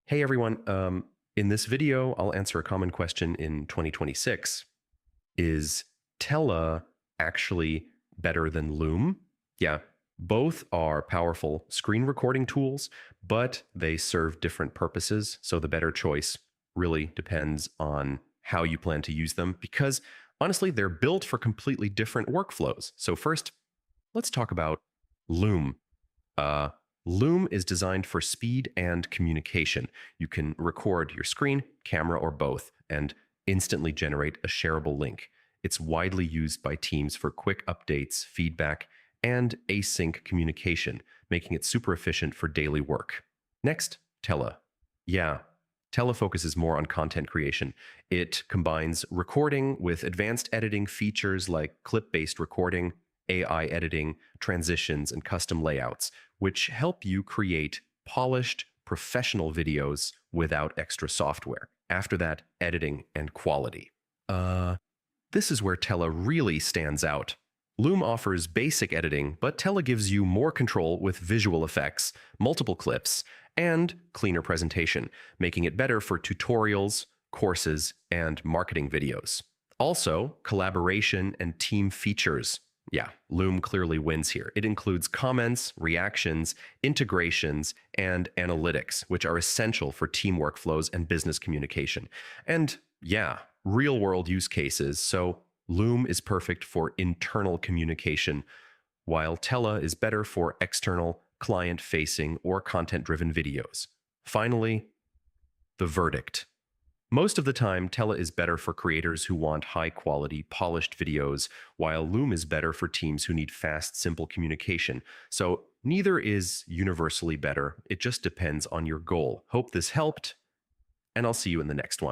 Hey everyone, in this video, I'll answer a common question in 2026. Is Tella actually better than Loom? Yeah, both are powerful screen recording tools, but they serve different purposes. So the better choice really depends on how you plan to use them because honestly, they're built for completely different workflows. So first, let's talk about Loom. Uh, Loom is designed for speed and communication. You can record your screen, camera, or both, and instantly generate a shareable link. It's widely used by teams for quick updates, feedback, and async communication, making it super efficient for daily work. Next, Tella. Yeah, Tella focuses more on content creation. It combines recording with advanced editing features like clip-based recording, AI editing, transitions, and custom layouts, which help you create polished, professional videos without extra software. After that, editing and quality. This is where Tella really stands out. Loom offers basic editing, but Tella gives you more control with visual effects, multiple clips, and cleaner presentation, making it better for tutorials, courses, and marketing videos. Also, collaboration and team features. Yeah, Loom clearly wins here. It includes comments, reactions, integrations, and analytics, which are essential for team workflows and business communication. And yeah, real world use cases. So Loom is perfect for internal communication, while Tella is better for external, client facing, or content driven videos. Finally, the verdict. Most of the time, Tella is better for creators who want high quality, polished videos, while Loom is better for teams who need fast, simple communication. So neither is universally better. It just depends on your goal. Hope this helped, and I'll see you in the next one.